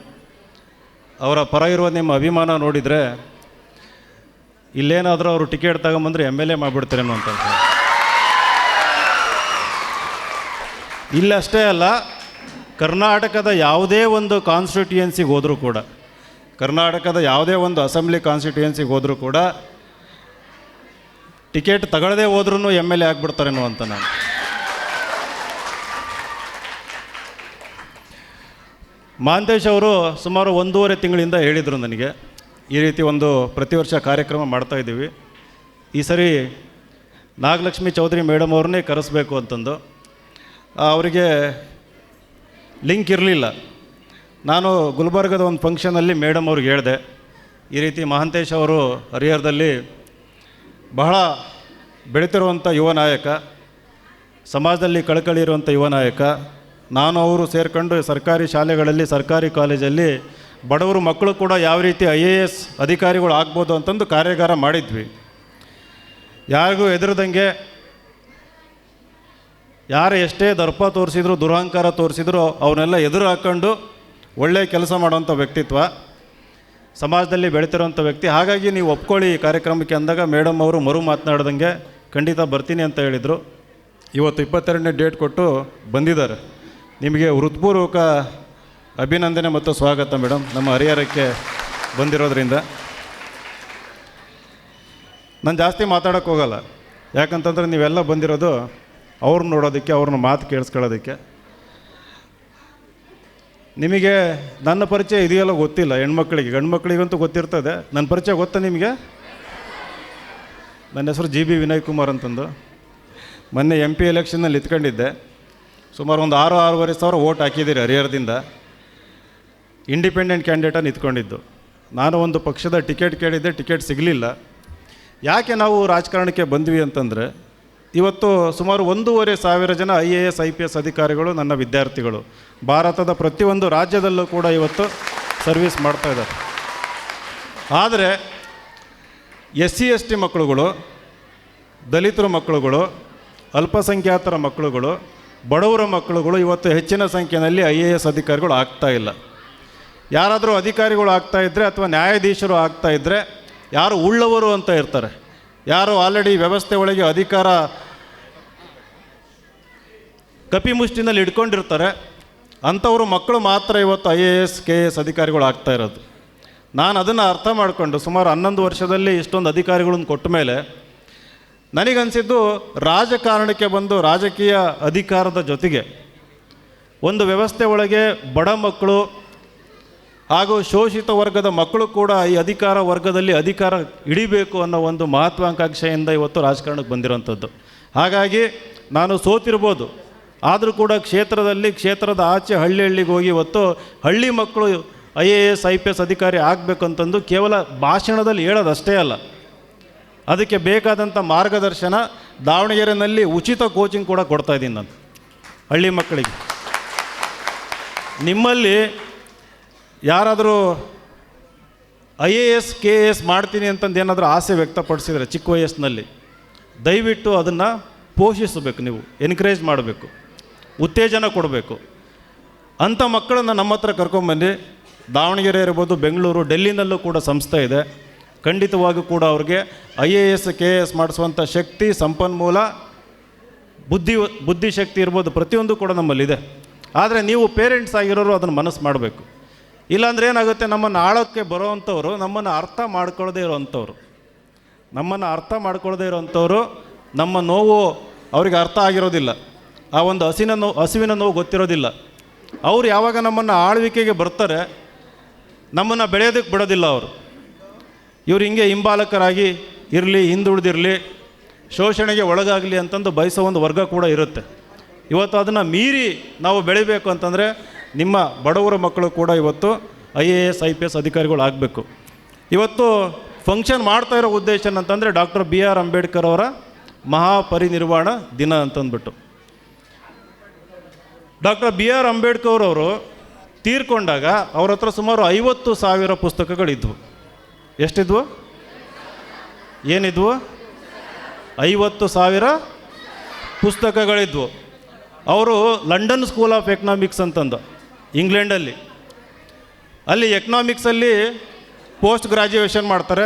ಅವರ ಪರ ಇರುವ ನಿಮ್ಮ ಅಭಿಮಾನ ನೋಡಿದರೆ ಇಲ್ಲೇನಾದರೂ ಅವರು ಟಿಕೆಟ್ ತಗೊಂಬಂದರೆ MLA ಮಾಡಿಬಿಡ್ತಾರೇನೋ ಅಂತ. ಇಲ್ಲಷ್ಟೇ ಅಲ್ಲ, ಕರ್ನಾಟಕದ ಯಾವುದೇ ಒಂದು ಕಾನ್ಸ್ಟಿಟ್ಯೂಯೆನ್ಸಿಗೆ ಹೋದರೂ ಕೂಡ, ಕರ್ನಾಟಕದ ಯಾವುದೇ ಒಂದು ಅಸೆಂಬ್ಲಿ ಕಾನ್ಸ್ಟಿಟ್ಯೂಯೆನ್ಸಿಗೆ ಹೋದರೂ ಕೂಡ ಟಿಕೆಟ್ ತಗೊಳ್ಳದೆ ಹೋದ್ರೂ MLA ಆಗಿಬಿಡ್ತಾರೇನೋ ಅಂತ ನಾನು. ಮಹಾಂತೇಶ್ ಅವರು ಸುಮಾರು 1.5 ತಿಂಗಳಿಂದ ಹೇಳಿದರು ನನಗೆ, ಈ ರೀತಿ ಒಂದು ಪ್ರತಿ ವರ್ಷ ಕಾರ್ಯಕ್ರಮ ಮಾಡ್ತಾಯಿದ್ದೀವಿ, ಈ ಸರಿ ನಾಗಲಕ್ಷ್ಮಿ ಚೌಧರಿ ಮೇಡಮ್ ಅವ್ರನ್ನೇ ಕರೆಸ್ಬೇಕು ಅಂತಂದು. ಅವರಿಗೆ ಲಿಂಕ್ ಇರಲಿಲ್ಲ. ನಾನು ಗುಲ್ಬರ್ಗದ ಒಂದು ಫಂಕ್ಷನಲ್ಲಿ ಮೇಡಮ್ ಅವ್ರಿಗೆ ಹೇಳಿದೆ, ಈ ರೀತಿ ಮಹಾಂತೇಶ್ ಅವರು ಹರಿಹರದಲ್ಲಿ ಬಹಳ ಬೆಳೀತಿರುವಂಥ ಯುವ ನಾಯಕ, ಸಮಾಜದಲ್ಲಿ ಕಳಕಳಿ ಇರುವಂಥ ಯುವ ನಾಯಕ, ನಾನು ಅವರು ಸೇರಿಕೊಂಡು ಸರ್ಕಾರಿ ಶಾಲೆಗಳಲ್ಲಿ, ಸರ್ಕಾರಿ ಕಾಲೇಜಲ್ಲಿ ಬಡವರು ಮಕ್ಕಳು ಕೂಡ ಯಾವ ರೀತಿ IAS ಅಧಿಕಾರಿಗಳು ಆಗ್ಬೋದು ಅಂತಂದು ಕಾರ್ಯಾಗಾರ ಮಾಡಿದ್ವಿ. ಯಾರಿಗೂ ಹೆದರದಂಗೆ, ಯಾರು ಎಷ್ಟೇ ದರ್ಪ ತೋರಿಸಿದ್ರು, ದುರಹಂಕಾರ ತೋರಿಸಿದ್ರು ಅವನ್ನೆಲ್ಲ ಎದುರು ಹಾಕ್ಕೊಂಡು ಒಳ್ಳೆಯ ಕೆಲಸ ಮಾಡೋವಂಥ ವ್ಯಕ್ತಿತ್ವ, ಸಮಾಜದಲ್ಲಿ ಬೆಳೀತಿರೋಂಥ ವ್ಯಕ್ತಿ. ಹಾಗಾಗಿ ನೀವು ಒಪ್ಕೊಳ್ಳಿ ಈ ಕಾರ್ಯಕ್ರಮಕ್ಕೆ ಅಂದಾಗ ಮೇಡಮ್ ಅವರು ಮರು ಮಾತನಾಡ್ದಂಗೆ ಖಂಡಿತ ಬರ್ತೀನಿ ಅಂತ ಹೇಳಿದರು. ಇವತ್ತು 22ನೇ ಡೇಟ್ ಕೊಟ್ಟು ಬಂದಿದ್ದಾರೆ. ನಿಮಗೆ ಹೃತ್ಪೂರ್ವಕ ಅಭಿನಂದನೆ ಮತ್ತು ಸ್ವಾಗತ ಮೇಡಮ್, ನಮ್ಮ ಹರಿಹರಕ್ಕೆ ಬಂದಿರೋದ್ರಿಂದ. ನಾನು ಜಾಸ್ತಿ ಮಾತಾಡೋಕ್ಕೆ ಹೋಗಲ್ಲ, ಯಾಕಂತಂದರೆ ನೀವೆಲ್ಲ ಬಂದಿರೋದು ಅವ್ರನ್ನ ನೋಡೋದಕ್ಕೆ, ಅವ್ರನ್ನ ಮಾತು ಕೇಳಿಸ್ಕೊಳ್ಳೋದಕ್ಕೆ. ನಿಮಗೆ ನನ್ನ ಪರಿಚಯ ಇದೆಯಲ್ಲ ಗೊತ್ತಿಲ್ಲ, ಹೆಣ್ಮಕ್ಳಿಗೆ. ಗಂಡು ಮಕ್ಕಳಿಗಂತೂ ಗೊತ್ತಿರ್ತದೆ. ನನ್ನ ಪರಿಚಯ ಗೊತ್ತಾ ನಿಮಗೆ? ನನ್ನ ಹೆಸರು GB ವಿನಯ್ ಕುಮಾರ್ ಅಂತಂದು. ಮೊನ್ನೆ MP ಎಲೆಕ್ಷನ್ನಲ್ಲಿ ನಿಂತ್ಕೊಂಡಿದ್ದೆ. ಸುಮಾರು ಒಂದು 6-6.5 ಸಾವಿರ ಓಟ್ ಹಾಕಿದ್ದೀರಿ ಹರಿಹರದಿಂದ. ಇಂಡಿಪೆಂಡೆಂಟ್ ಕ್ಯಾಂಡಿಡೇಟಾಗಿ ನಿಂತ್ಕೊಂಡಿದ್ದು. ನಾನು ಒಂದು ಪಕ್ಷದ ಟಿಕೆಟ್ ಕೇಳಿದ್ದೆ, ಟಿಕೆಟ್ ಸಿಗಲಿಲ್ಲ. ಯಾಕೆ ನಾವು ರಾಜಕಾರಣಕ್ಕೆ ಬಂದ್ವಿ ಅಂತಂದರೆ, ಇವತ್ತು ಸುಮಾರು 1,500 ಜನ IAS IPS ಅಧಿಕಾರಿಗಳು ನನ್ನ ವಿದ್ಯಾರ್ಥಿಗಳು ಭಾರತದ ಪ್ರತಿಯೊಂದು ರಾಜ್ಯದಲ್ಲೂ ಕೂಡ ಇವತ್ತು ಸರ್ವಿಸ್ ಮಾಡ್ತಾಯಿದ್ದಾರೆ. ಆದರೆ SC ST ಮಕ್ಕಳುಗಳು, ದಲಿತರ ಮಕ್ಕಳುಗಳು, ಅಲ್ಪಸಂಖ್ಯಾತರ ಮಕ್ಕಳುಗಳು, ಬಡವರ ಮಕ್ಕಳುಗಳು ಇವತ್ತು ಹೆಚ್ಚಿನ ಸಂಖ್ಯೆಯಲ್ಲಿ IAS ಅಧಿಕಾರಿಗಳು ಆಗ್ತಾಯಿಲ್ಲ. ಯಾರಾದರೂ ಅಧಿಕಾರಿಗಳು ಆಗ್ತಾಯಿದ್ರೆ ಅಥವಾ ನ್ಯಾಯಾಧೀಶರು ಆಗ್ತಾಯಿದ್ರೆ ಯಾರು ಉಳ್ಳವರು ಅಂತ ಇರ್ತಾರೆ, ಯಾರು ಆಲ್ರೆಡಿ ವ್ಯವಸ್ಥೆ ಒಳಗೆ ಅಧಿಕಾರ ಕಪಿಮುಷ್ಟಿನಲ್ಲಿ ಇಟ್ಕೊಂಡಿರ್ತಾರೆ, ಅಂಥವರು ಮಕ್ಕಳು ಮಾತ್ರ ಇವತ್ತು IAS KS ಅಧಿಕಾರಿಗಳು ಆಗ್ತಾ ಇರೋದು. ನಾನು ಅದನ್ನು ಅರ್ಥ ಮಾಡಿಕೊಂಡು ಸುಮಾರು 11 ವರ್ಷದಲ್ಲಿ ಇಷ್ಟೊಂದು ಅಧಿಕಾರಿಗಳನ್ನು ಕೊಟ್ಟ ಮೇಲೆ ನನಗನ್ಸಿದ್ದು, ರಾಜಕಾರಣಕ್ಕೆ ಬಂದು ರಾಜಕೀಯ ಅಧಿಕಾರದ ಜೊತೆಗೆ ಒಂದು ವ್ಯವಸ್ಥೆ ಒಳಗೆ ಬಡ ಮಕ್ಕಳು ಹಾಗೂ ಶೋಷಿತ ವರ್ಗದ ಮಕ್ಕಳು ಕೂಡ ಈ ಅಧಿಕಾರ ವರ್ಗದಲ್ಲಿ ಅಧಿಕಾರ ಹಿಡಿಬೇಕು ಅನ್ನೋ ಒಂದು ಮಹತ್ವಾಕಾಂಕ್ಷೆಯಿಂದ ಇವತ್ತು ರಾಜಕಾರಣಕ್ಕೆ ಬಂದಿರೋಂಥದ್ದು. ಹಾಗಾಗಿ ನಾನು ಸೋತಿರ್ಬೋದು, ಆದರೂ ಕೂಡ ಕ್ಷೇತ್ರದ ಆಚೆ ಹಳ್ಳಿಗೆ ಹೋಗಿ ಇವತ್ತು ಹಳ್ಳಿ ಮಕ್ಕಳು IAS IPS ಅಧಿಕಾರಿ ಆಗಬೇಕಂತಂದು ಕೇವಲ ಭಾಷಣದಲ್ಲಿ ಹೇಳೋದಷ್ಟೇ ಅಲ್ಲ, ಅದಕ್ಕೆ ಬೇಕಾದಂಥ ಮಾರ್ಗದರ್ಶನ ದಾವಣಗೆರೆಯಲ್ಲಿ ಉಚಿತ ಕೋಚಿಂಗ್ ಕೂಡ ಕೊಡ್ತಾಯಿದ್ದೀನಿ ನಾನು ಹಳ್ಳಿ ಮಕ್ಕಳಿಗೆ. ನಿಮ್ಮಲ್ಲಿ ಯಾರಾದರೂ IAS KS ಮಾಡ್ತೀನಿ ಅಂತಂದು ಏನಾದರೂ ಆಸೆ ವ್ಯಕ್ತಪಡಿಸಿದರೆ ಚಿಕ್ಕ ವಯಸ್ಸಿನಲ್ಲಿ, ದಯವಿಟ್ಟು ಅದನ್ನು ಪೋಷಿಸಬೇಕು, ನೀವು ಎನ್ಕರೇಜ್ ಮಾಡಬೇಕು, ಉತ್ತೇಜನ ಕೊಡಬೇಕು. ಅಂಥ ಮಕ್ಕಳನ್ನು ನಮ್ಮ ಹತ್ರ ಕರ್ಕೊಂಬನ್ನಿ. ದಾವಣಗೆರೆ ಇರ್ಬೋದು, ಬೆಂಗಳೂರು, ಡೆಲ್ಲಿನಲ್ಲೂ ಕೂಡ ಸಂಸ್ಥೆ ಇದೆ. ಖಂಡಿತವಾಗೂ ಕೂಡ ಅವ್ರಿಗೆ IAS KS ಮಾಡಿಸುವಂಥ ಶಕ್ತಿ, ಸಂಪನ್ಮೂಲ, ಬುದ್ಧಿಶಕ್ತಿ ಇರ್ಬೋದು, ಪ್ರತಿಯೊಂದು ಕೂಡ ನಮ್ಮಲ್ಲಿದೆ. ಆದರೆ ನೀವು ಪೇರೆಂಟ್ಸ್ ಆಗಿರೋರು ಅದನ್ನು ಮನಸ್ಸು ಮಾಡಬೇಕು. ಇಲ್ಲಾಂದ್ರೆ ಏನಾಗುತ್ತೆ, ನಮ್ಮನ್ನು ಆಳೋಕ್ಕೆ ಬರೋವಂಥವ್ರು ನಮ್ಮನ್ನು ಅರ್ಥ ಮಾಡ್ಕೊಳ್ಳದೇ ಇರೋವಂಥವ್ರು, ನಮ್ಮ ನೋವು ಅವ್ರಿಗೆ ಅರ್ಥ ಆಗಿರೋದಿಲ್ಲ, ಆ ಒಂದು ಹಸಿವಿನ ನೋವು ಗೊತ್ತಿರೋದಿಲ್ಲ. ಅವ್ರು ಯಾವಾಗ ನಮ್ಮನ್ನು ಆಳ್ವಿಕೆಗೆ ಬರ್ತಾರೆ, ನಮ್ಮನ್ನು ಬೆಳೆಯೋದಕ್ಕೆ ಬಿಡೋದಿಲ್ಲ. ಇವ್ರು ಹಿಂಗೆ ಹಿಂಬಾಲಕರಾಗಿ ಇರಲಿ, ಹಿಂದುಳಿದಿರಲಿ, ಶೋಷಣೆಗೆ ಒಳಗಾಗಲಿ ಅಂತಂದು ಬಯಸೋ ಒಂದು ವರ್ಗ ಕೂಡ ಇರುತ್ತೆ. ಇವತ್ತು ಅದನ್ನು ಮೀರಿ ನಾವು ಬೆಳಿಬೇಕು ಅಂತಂದರೆ ನಿಮ್ಮ ಬಡವರ ಮಕ್ಕಳು ಕೂಡ ಇವತ್ತು IAS IPS ಅಧಿಕಾರಿಗಳು ಆಗಬೇಕು. ಇವತ್ತು ಫಂಕ್ಷನ್ ಮಾಡ್ತಾ ಇರೋ ಉದ್ದೇಶ ಏನಂತಂದರೆ ಡಾಕ್ಟರ್ BR ಅಂಬೇಡ್ಕರ್ ಅವರ ಮಹಾಪರಿನಿರ್ವಾಣ ದಿನ ಅಂತಂದ್ಬಿಟ್ಟು. ಡಾಕ್ಟರ್ BR ಅಂಬೇಡ್ಕರ್ ಅವರು ತೀರ್ಕೊಂಡಾಗ ಅವ್ರ ಹತ್ರ ಸುಮಾರು 50,000 ಪುಸ್ತಕಗಳಿದ್ವು. ಎಷ್ಟಿದ್ವು? ಏನಿದ್ವು? 50,000 ಪುಸ್ತಕಗಳಿದ್ವು. ಅವರು ಲಂಡನ್ ಸ್ಕೂಲ್ ಆಫ್ ಎಕನಾಮಿಕ್ಸ್ ಅಂತಂದು ಇಂಗ್ಲೆಂಡಲ್ಲಿ, ಅಲ್ಲಿ ಎಕನಾಮಿಕ್ಸಲ್ಲಿ ಪೋಸ್ಟ್ ಗ್ರ್ಯಾಜುಯೇಷನ್ ಮಾಡ್ತಾರೆ,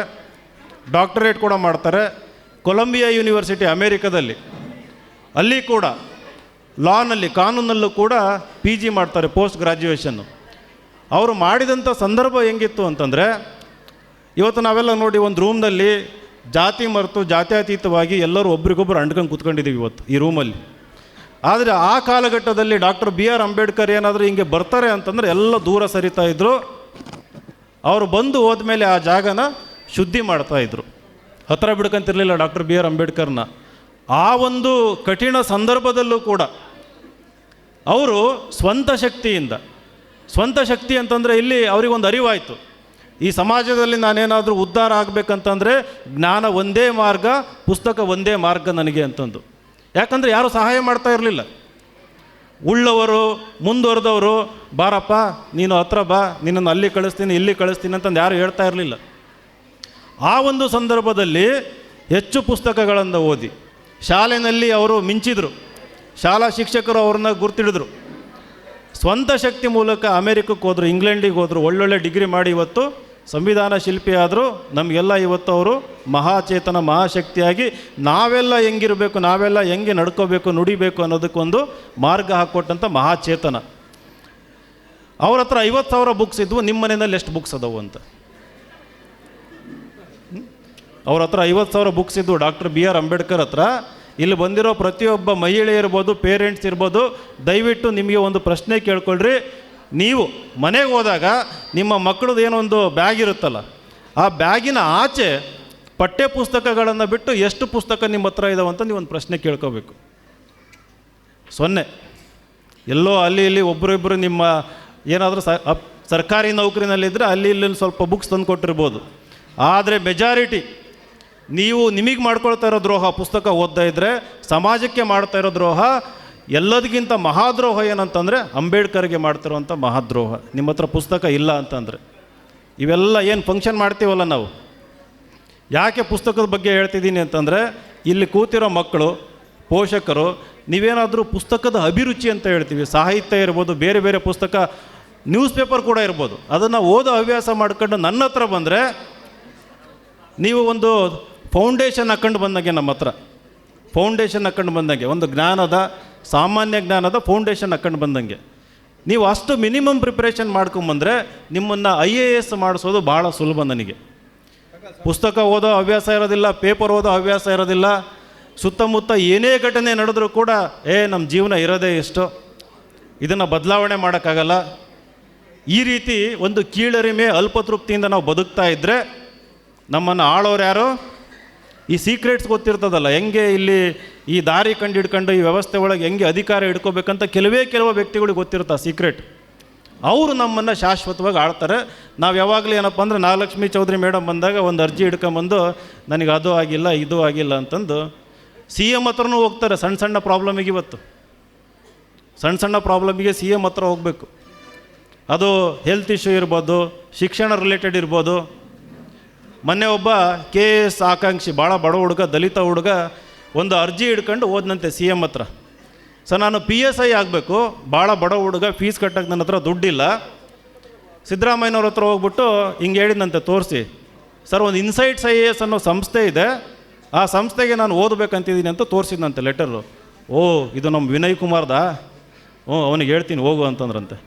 ಡಾಕ್ಟರೇಟ್ ಕೂಡ ಮಾಡ್ತಾರೆ. ಕೊಲಂಬಿಯಾ ಯೂನಿವರ್ಸಿಟಿ ಅಮೇರಿಕಾದಲ್ಲಿ, ಅಲ್ಲಿ ಕೂಡ ಲಾನಲ್ಲಿ ಕಾನೂನಲ್ಲೂ ಕೂಡ PG ಮಾಡ್ತಾರೆ, ಪೋಸ್ಟ್ ಗ್ರ್ಯಾಜುಯೇಷನ್ನು. ಅವರು ಮಾಡಿದಂಥ ಸಂದರ್ಭ ಹೆಂಗಿತ್ತು ಅಂತಂದರೆ, ಇವತ್ತು ನಾವೆಲ್ಲ ನೋಡಿ ಒಂದು ರೂಮ್ನಲ್ಲಿ ಜಾತಿ ಮರೆತು ಜಾತ್ಯತೀತವಾಗಿ ಎಲ್ಲರೂ ಒಬ್ರಿಗೊಬ್ಬರು ಅಂಡ್ಕೊಂಡು ಕೂತ್ಕೊಂಡಿದ್ದೀವಿ ಇವತ್ತು ಈ ರೂಮಲ್ಲಿ. ಆದರೆ ಆ ಕಾಲಘಟ್ಟದಲ್ಲಿ ಡಾಕ್ಟರ್ BR ಅಂಬೇಡ್ಕರ್ ಏನಾದರೂ ಹಿಂಗೆ ಬರ್ತಾರೆ ಅಂತಂದರೆ ಎಲ್ಲ ದೂರ ಸರಿತಾ ಇದ್ದರು. ಅವರು ಬಂದು ಹೋದ್ಮೇಲೆ ಆ ಜಾಗನ ಶುದ್ಧಿ ಮಾಡ್ತಾಯಿದ್ರು, ಹತ್ತಿರ ಬಿಡ್ಕೊಂತಿರ್ಲಿಲ್ಲ ಡಾಕ್ಟರ್ BR ಅಂಬೇಡ್ಕರ್ನ. ಆ ಒಂದು ಕಠಿಣ ಸಂದರ್ಭದಲ್ಲೂ ಕೂಡ ಅವರು ಸ್ವಂತ ಶಕ್ತಿ ಅಂತಂದರೆ ಇಲ್ಲಿ ಅವರಿಗೊಂದು ಅರಿವಾಯಿತು, ಈ ಸಮಾಜದಲ್ಲಿ ನಾನೇನಾದರೂ ಉದ್ಧಾರ ಆಗಬೇಕಂತಂದರೆ ಜ್ಞಾನ ಒಂದೇ ಮಾರ್ಗ, ಪುಸ್ತಕ ಒಂದೇ ಮಾರ್ಗ ನನಗೆ ಅಂತಂದು. ಯಾಕಂದರೆ ಯಾರೂ ಸಹಾಯ ಮಾಡ್ತಾ ಇರಲಿಲ್ಲ. ಉಳ್ಳವರು ಮುಂದುವರೆದವರು ಬಾರಪ್ಪ ನೀನು ಹತ್ರ ಬಾ, ನಿನ್ನನ್ನು ಅಲ್ಲಿ ಕಳಿಸ್ತೀನಿ ಇಲ್ಲಿ ಕಳಿಸ್ತೀನಿ ಅಂತಂದು ಯಾರು ಹೇಳ್ತಾ ಇರಲಿಲ್ಲ. ಆ ಒಂದು ಸಂದರ್ಭದಲ್ಲಿ ಹೆಚ್ಚು ಪುಸ್ತಕಗಳನ್ನು ಓದಿ ಶಾಲೆಯಲ್ಲಿ ಅವರು ಮಿಂಚಿದ್ರು, ಶಾಲಾ ಶಿಕ್ಷಕರು ಅವ್ರನ್ನ ಗುರ್ತಿಡಿದ್ರು. ಸ್ವಂತ ಶಕ್ತಿ ಮೂಲಕ ಅಮೇರಿಕಕ್ಕೆ ಹೋದರು, ಇಂಗ್ಲೆಂಡಿಗೆ ಹೋದರು, ಒಳ್ಳೊಳ್ಳೆ ಡಿಗ್ರಿ ಮಾಡಿ ಇವತ್ತು ಸಂವಿಧಾನ ಶಿಲ್ಪಿ ಆದರು. ನಮಗೆಲ್ಲ ಇವತ್ತು ಅವರು ಮಹಾಚೇತನ ಮಹಾಶಕ್ತಿಯಾಗಿ ನಾವೆಲ್ಲ ಹೆಂಗಿರಬೇಕು, ನಾವೆಲ್ಲ ಹೆಂಗೆ ನಡ್ಕೋಬೇಕು ನುಡಿಬೇಕು ಅನ್ನೋದಕ್ಕೊಂದು ಮಾರ್ಗ ಹಾಕ್ಕೊಟ್ಟಂಥ ಮಹಾಚೇತನ. ಅವ್ರ ಹತ್ರ 50,000 ಬುಕ್ಸ್ ಇದ್ವು. ನಿಮ್ಮ ಮನೆಯಲ್ಲಿ ಎಷ್ಟು ಬುಕ್ಸ್ ಅದಾವು ಅಂತ? ಅವ್ರ ಹತ್ರ 50,000 ಬುಕ್ಸ್ ಇದ್ವು ಡಾಕ್ಟರ್ BR ಅಂಬೇಡ್ಕರ್ ಹತ್ರ. ಇಲ್ಲಿ ಬಂದಿರೋ ಪ್ರತಿಯೊಬ್ಬ ಮಹಿಳೆ ಇರ್ಬೋದು, ಪೇರೆಂಟ್ಸ್ ಇರ್ಬೋದು, ದಯವಿಟ್ಟು ನಿಮಗೆ ಒಂದು ಪ್ರಶ್ನೆ ಕೇಳ್ಕೊಳ್ರಿ. ನೀವು ಮನೆಗೆ ಹೋದಾಗ ನಿಮ್ಮ ಮಕ್ಕಳದ್ದು ಏನೊಂದು ಬ್ಯಾಗ್ ಇರುತ್ತಲ್ಲ, ಆ ಬ್ಯಾಗಿನ ಆಚೆ ಪಠ್ಯ ಪುಸ್ತಕಗಳನ್ನು ಬಿಟ್ಟು ಎಷ್ಟು ಪುಸ್ತಕ ನಿಮ್ಮ ಹತ್ರ ಇದಾವೆ ಅಂತ ನೀವೊಂದು ಪ್ರಶ್ನೆ ಕೇಳ್ಕೋಬೇಕು. 0. ಎಲ್ಲೋ ಅಲ್ಲಿ ಇಲ್ಲಿ ಒಬ್ಬರಿಬ್ಬರು ನಿಮ್ಮ ಏನಾದರೂ ಸರ್ಕಾರಿ ನೌಕರಿನಲ್ಲಿದ್ದರೆ ಅಲ್ಲಿ ಇಲ್ಲಿ ಸ್ವಲ್ಪ ಬುಕ್ಸ್ ತಂದು ಕೊಟ್ಟಿರ್ಬೋದು. ಆದರೆ ಮೆಜಾರಿಟಿ ನೀವು ನಿಮಗೆ ಮಾಡ್ಕೊಳ್ತಾ ಇರೋ ದ್ರೋಹ, ಪುಸ್ತಕ ಓದ್ತಾ ಇದ್ದರೆ ಸಮಾಜಕ್ಕೆ ಮಾಡ್ತಾ ಇರೋ ದ್ರೋಹ. ಎಲ್ಲದಕ್ಕಿಂತ ಮಹಾದ್ರೋಹ ಏನಂತಂದರೆ ಅಂಬೇಡ್ಕರ್ಗೆ ಮಾಡ್ತಿರೋಂಥ ಮಹಾದ್ರೋಹ. ನಿಮ್ಮ ಹತ್ರ ಪುಸ್ತಕ ಇಲ್ಲ ಅಂತಂದರೆ. ಇವೆಲ್ಲ ಏನು ಫಂಕ್ಷನ್ ಮಾಡ್ತೀವಲ್ಲ ನಾವು, ಯಾಕೆ ಪುಸ್ತಕದ ಬಗ್ಗೆ ಹೇಳ್ತಿದ್ದೀನಿ ಅಂತಂದರೆ, ಇಲ್ಲಿ ಕೂತಿರೋ ಮಕ್ಕಳು, ಪೋಷಕರು, ನೀವೇನಾದರೂ ಪುಸ್ತಕದ ಅಭಿರುಚಿ ಅಂತ ಹೇಳ್ತೀವಿ, ಸಾಹಿತ್ಯ ಇರ್ಬೋದು, ಬೇರೆ ಬೇರೆ ಪುಸ್ತಕ, ನ್ಯೂಸ್ ಪೇಪರ್ ಕೂಡ ಇರ್ಬೋದು, ಅದನ್ನು ಓದೋ ಹವ್ಯಾಸ ಮಾಡ್ಕೊಂಡು ನನ್ನ ಹತ್ರ ಬಂದರೆ, ನೀವು ಒಂದು ಫೌಂಡೇಶನ್ ಹಾಕ್ಕೊಂಡು ಬಂದಂಗೆ, ನಮ್ಮ ಹತ್ರ ಫೌಂಡೇಶನ್ ಹಾಕ್ಕೊಂಡು ಬಂದಂಗೆ, ಒಂದು ಜ್ಞಾನದ, ಸಾಮಾನ್ಯ ಜ್ಞಾನದ ಫೌಂಡೇಶನ್ ಹಾಕ್ಕೊಂಡು ಬಂದಂಗೆ, ನೀವು ಅಷ್ಟು ಮಿನಿಮಮ್ ಪ್ರಿಪ್ರೇಷನ್ ಮಾಡ್ಕೊಂಬಂದರೆ ನಿಮ್ಮನ್ನು IAS ಮಾಡಿಸೋದು ಭಾಳ ಸುಲಭ. ನನಗೆ ಪುಸ್ತಕ ಓದೋ ಹವ್ಯಾಸ ಇರೋದಿಲ್ಲ, ಪೇಪರ್ ಓದೋ ಹವ್ಯಾಸ ಇರೋದಿಲ್ಲ. ಸುತ್ತಮುತ್ತ ಏನೇ ಘಟನೆ ನಡೆದರೂ ಕೂಡ ನಮ್ಮ ಜೀವನ ಇರೋದೇ ಇಷ್ಟು, ಇದನ್ನು ಬದಲಾವಣೆ ಮಾಡೋಕ್ಕಾಗಲ್ಲ. ಈ ರೀತಿ ಒಂದು ಕೀಳರಿಮೆ, ಅಲ್ಪತೃಪ್ತಿಯಿಂದ ನಾವು ಬದುಕ್ತಾ ಇದ್ದರೆ ನಮ್ಮನ್ನು ಆಳೋರು ಯಾರು? ಈ ಸೀಕ್ರೆಟ್ಸ್ ಗೊತ್ತಿರ್ತದಲ್ಲ, ಹೆಂಗೆ ಇಲ್ಲಿ ಈ ದಾರಿ ಕಂಡು ಹಿಡ್ಕೊಂಡು ಈ ವ್ಯವಸ್ಥೆ ಒಳಗೆ ಹೆಂಗೆ ಅಧಿಕಾರ ಹಿಡ್ಕೋಬೇಕಂತ ಕೆಲವು ವ್ಯಕ್ತಿಗಳಿಗೆ ಗೊತ್ತಿರುತ್ತೆ ಆ ಸೀಕ್ರೆಟ್. ಅವರು ನಮ್ಮನ್ನು ಶಾಶ್ವತವಾಗಿ ಆಳ್ತಾರೆ. ನಾವು ಯಾವಾಗಲೂ ಏನಪ್ಪ ಅಂದರೆ, ನಾಗಲಕ್ಷ್ಮಿ ಚೌಧರಿ ಮೇಡಮ್ ಬಂದಾಗ ಒಂದು ಅರ್ಜಿ ಹಿಡ್ಕೊಂಬಂದು ನನಗೆ ಅದು ಆಗಿಲ್ಲ ಇದು ಆಗಿಲ್ಲ ಅಂತಂದು CM ಹತ್ರನೂ ಹೋಗ್ತಾರೆ. ಸಣ್ಣ ಸಣ್ಣ ಪ್ರಾಬ್ಲಮಿಗೆ, ಇವತ್ತು ಸಣ್ಣ ಪ್ರಾಬ್ಲಮಿಗೆ CM ಹತ್ರ ಹೋಗಬೇಕು. ಅದು ಹೆಲ್ತ್ ಇಶ್ಯೂ ಇರ್ಬೋದು, ಶಿಕ್ಷಣ ರಿಲೇಟೆಡ್ ಇರ್ಬೋದು. ಮೊನ್ನೆ ಒಬ್ಬ KS ಆಕಾಂಕ್ಷಿ, ಭಾಳ ಬಡ ಹುಡುಗ, ದಲಿತ ಹುಡುಗ, ಒಂದು ಅರ್ಜಿ ಹಿಡ್ಕೊಂಡು ಹೋದ್ನಂತೆ CM ಹತ್ರ. ಸರ್ ನಾನು PSI ಆಗಬೇಕು, ಭಾಳ ಬಡ ಹುಡುಗ, ಫೀಸ್ ಕಟ್ಟಕ್ಕೆ ನನ್ನ ಹತ್ರ ದುಡ್ಡಿಲ್ಲ. ಸಿದ್ದರಾಮಯ್ಯನವ್ರ ಹತ್ರ ಹೋಗ್ಬಿಟ್ಟು ಹಿಂಗೆ ಹೇಳಿದಂತೆ ತೋರಿಸಿ, ಸರ್ ಒಂದು ಇನ್ಸೈಟ್ಸ್ IAS ಅನ್ನೋ ಸಂಸ್ಥೆ ಇದೆ, ಆ ಸಂಸ್ಥೆಗೆ ನಾನು ಓದಬೇಕಂತಿದ್ದೀನಿ ಅಂತ ತೋರಿಸಿದಂತೆ ಲೆಟರು. ಇದು ನಮ್ಮ ವಿನಯ್ ಕುಮಾರ್ದಾ? ಅವನಿಗೆ ಹೇಳ್ತೀನಿ ಹೋಗು ಅಂತಂದ್ರಂತೆ.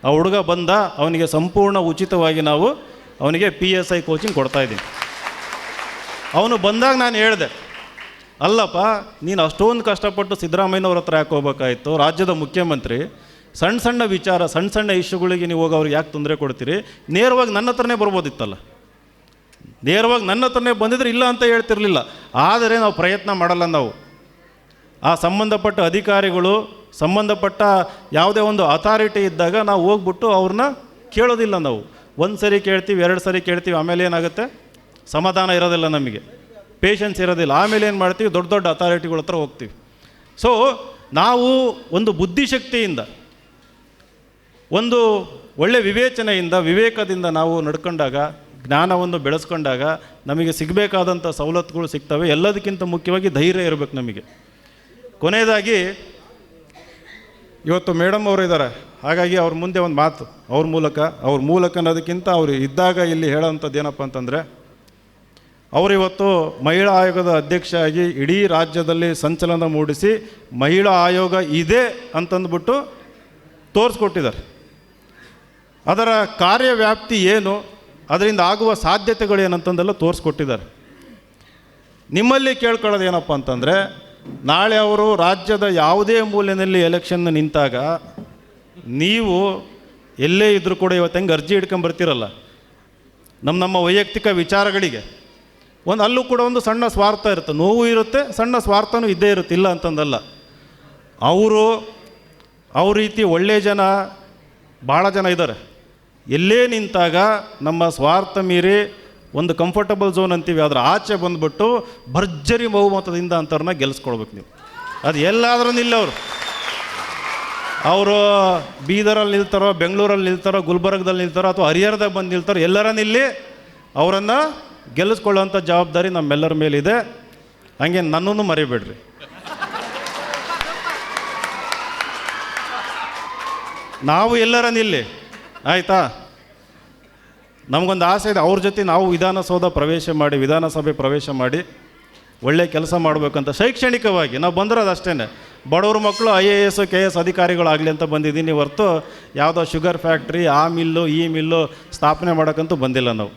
ಆ ಹುಡುಗ ಬಂದ, ಅವನಿಗೆ ಸಂಪೂರ್ಣ ಉಚಿತವಾಗಿ ನಾವು ಅವನಿಗೆ PSI ಕೋಚಿಂಗ್ ಕೊಡ್ತಾಯಿದ್ದೀನಿ. ಅವನು ಬಂದಾಗ ನಾನು ಹೇಳಿದೆ, ಅಲ್ಲಪ್ಪ ನೀನು ಅಷ್ಟೊಂದು ಕಷ್ಟಪಟ್ಟು ಸಿದ್ದರಾಮಯ್ಯನವ್ರ ಹತ್ರ ಯಾಕೆ ಹೋಗ್ಬೇಕಾಯ್ತು? ರಾಜ್ಯದ ಮುಖ್ಯಮಂತ್ರಿ, ಸಣ್ಣ ವಿಚಾರ, ಸಣ್ಣ ಇಶ್ಯೂಗಳಿಗೆ ನೀವು ಹೋಗಿ ಅವ್ರಿಗೆ ಯಾಕೆ ತೊಂದರೆ ಕೊಡ್ತೀರಿ? ನೇರವಾಗಿ ನನ್ನ ಹತ್ರನೇ ಬರ್ಬೋದಿತ್ತಲ್ಲ. ನೇರವಾಗಿ ನನ್ನ ಹತ್ರನೇ ಬಂದಿದ್ರೆ ಇಲ್ಲ ಅಂತ ಹೇಳ್ತಿರ್ಲಿಲ್ಲ. ಆದರೆ ನಾವು ಪ್ರಯತ್ನ ಮಾಡಲ್ಲ. ನಾವು ಆ ಸಂಬಂಧಪಟ್ಟ ಅಧಿಕಾರಿಗಳು ಸಂಬಂಧಪಟ್ಟ ಯಾವುದೇ ಒಂದು ಅಥಾರಿಟಿ ಇದ್ದಾಗ ನಾವು ಹೋಗ್ಬಿಟ್ಟು ಅವ್ರನ್ನ ಕೇಳೋದಿಲ್ಲ. ನಾವು ಒಂದು ಸರಿ ಕೇಳ್ತೀವಿ, 2 ಸರಿ ಕೇಳ್ತೀವಿ, ಆಮೇಲೆ ಏನಾಗುತ್ತೆ, ಸಮಾಧಾನ ಇರೋದಿಲ್ಲ, ನಮಗೆ ಪೇಷನ್ಸ್ ಇರೋದಿಲ್ಲ. ಆಮೇಲೆ ಏನು ಮಾಡ್ತೀವಿ, ದೊಡ್ಡ ದೊಡ್ಡ ಅಥಾರಿಟಿಗಳ ಹತ್ರ ಹೋಗ್ತೀವಿ. ಸೊ ನಾವು ಒಂದು ಬುದ್ಧಿಶಕ್ತಿಯಿಂದ, ಒಂದು ಒಳ್ಳೆಯ ವಿವೇಚನೆಯಿಂದ, ವಿವೇಕದಿಂದ ನಾವು ನಡ್ಕೊಂಡಾಗ, ಜ್ಞಾನವನ್ನು ಬೆಳೆಸ್ಕೊಂಡಾಗ ನಮಗೆ ಸಿಗಬೇಕಾದಂಥ ಸವಲತ್ತುಗಳು ಸಿಗ್ತವೆ. ಎಲ್ಲದಕ್ಕಿಂತ ಮುಖ್ಯವಾಗಿ ಧೈರ್ಯ ಇರಬೇಕು ನಮಗೆ. ಕೊನೆಯದಾಗಿ ಇವತ್ತು ಮೇಡಮ್ ಅವರು ಇದ್ದಾರೆ, ಹಾಗಾಗಿ ಅವ್ರ ಮುಂದೆ ಒಂದು ಮಾತು, ಅವ್ರ ಮೂಲಕ ಅನ್ನೋದಕ್ಕಿಂತ ಅವರು ಇದ್ದಾಗ ಇಲ್ಲಿ ಹೇಳೋವಂಥದ್ದು ಏನಪ್ಪ ಅಂತಂದರೆ, ಅವರಿವತ್ತು ಮಹಿಳಾ ಆಯೋಗದ ಅಧ್ಯಕ್ಷ ಆಗಿ ಇಡೀ ರಾಜ್ಯದಲ್ಲಿ ಸಂಚಲನ ಮೂಡಿಸಿ ಮಹಿಳಾ ಆಯೋಗ ಇದೆ ಅಂತಂದ್ಬಿಟ್ಟು ತೋರಿಸ್ಕೊಟ್ಟಿದ್ದಾರೆ. ಅದರ ಕಾರ್ಯವ್ಯಾಪ್ತಿ ಏನು, ಅದರಿಂದ ಆಗುವ ಸಾಧ್ಯತೆಗಳು ಏನಂತಂದೆಲ್ಲ ತೋರಿಸ್ಕೊಟ್ಟಿದ್ದಾರೆ. ನಿಮ್ಮಲ್ಲಿ ಕೇಳ್ಕೊಳ್ಳೋದು ಏನಪ್ಪ ಅಂತಂದರೆ, ನಾಳೆ ಅವರು ರಾಜ್ಯದ ಯಾವುದೇ ಮೂಲೆಯಲ್ಲಿ ಎಲೆಕ್ಷನ್ ನಿಂತಾಗ ನೀವು ಎಲ್ಲೇ ಇದ್ದರೂ ಕೂಡ ಇವತ್ತು ಹೆಂಗೆ ಅರ್ಜಿ ಹಿಡ್ಕೊಂಬರ್ತೀರಲ್ಲ ನಮ್ಮ ವೈಯಕ್ತಿಕ ವಿಚಾರಗಳಿಗೆ, ಅಲ್ಲೂ ಕೂಡ ಒಂದು ಸಣ್ಣ ಸ್ವಾರ್ಥ ಇರುತ್ತೆ, ನೋವು ಇರುತ್ತೆ, ಸಣ್ಣ ಸ್ವಾರ್ಥನೂ ಇದ್ದೇ ಇರುತ್ತೆ, ಇಲ್ಲ ಅಂತಂದಲ್ಲ. ಅವ್ರ ರೀತಿ ಒಳ್ಳೆಯ ಜನ ಭಾಳ ಜನ ಇದ್ದಾರೆ. ಎಲ್ಲೇ ನಿಂತಾಗ ನಮ್ಮ ಸ್ವಾರ್ಥ ಮೀರಿ ಒಂದು ಕಂಫರ್ಟಬಲ್ ಝೋನ್ ಅಂತೀವಿ, ಅದರ ಆಚೆ ಬಂದುಬಿಟ್ಟು ಭರ್ಜರಿ ಬಹುಮತದಿಂದ ಅಂಥವ್ರನ್ನ ಗೆಲ್ಲಿಸ್ಕೊಳ್ಬೇಕು ನೀವು. ಅದು ಎಲ್ಲಾದ್ರೂ ನಿಲ್ಲ. ಅವರು ಬೀದರಲ್ಲಿ ನಿಲ್ತಾರೋ, ಬೆಂಗಳೂರಲ್ಲಿ ನಿಲ್ತಾರೋ, ಗುಲ್ಬರ್ಗದಲ್ಲಿ ನಿಲ್ತಾರೋ, ಅಥವಾ ಹರಿಹರದಾಗ ಬಂದು ನಿಲ್ತಾರೋ, ಎಲ್ಲರ ನಿಲ್ಲಿ ಅವರನ್ನು ಗೆಲ್ಲಿಸ್ಕೊಳ್ಳೋವಂಥ ಜವಾಬ್ದಾರಿ ನಮ್ಮೆಲ್ಲರ ಮೇಲಿದೆ. ಹಂಗೆ ನನ್ನನ್ನು ಮರಿಬೇಡ್ರಿ. ನಾವು ಎಲ್ಲರ ನಿಲ್ಲಿ, ಆಯಿತಾ? ನಮಗೊಂದು ಆಸೆ ಇದೆ, ಅವ್ರ ಜೊತೆ ನಾವು ವಿಧಾನಸಭೆ ಪ್ರವೇಶ ಮಾಡಿ ಒಳ್ಳೆ ಕೆಲಸ ಮಾಡಬೇಕಂತ. ಶೈಕ್ಷಣಿಕವಾಗಿ ನಾವು ಬಂದಿರೋದು ಅಷ್ಟೇ, ಬಡವ್ರ ಮಕ್ಕಳು IAS KS ಅಧಿಕಾರಿಗಳಾಗಲಿ ಅಂತ ಬಂದಿದ್ದೀನಿ ಹೊರತು ಯಾವುದೋ ಶುಗರ್ ಫ್ಯಾಕ್ಟ್ರಿ, ಆ ಮಿಲ್ಲು ಈ ಮಿಲ್ಲು ಸ್ಥಾಪನೆ ಮಾಡೋಕ್ಕಂತೂ ಬಂದಿಲ್ಲ ನಾವು,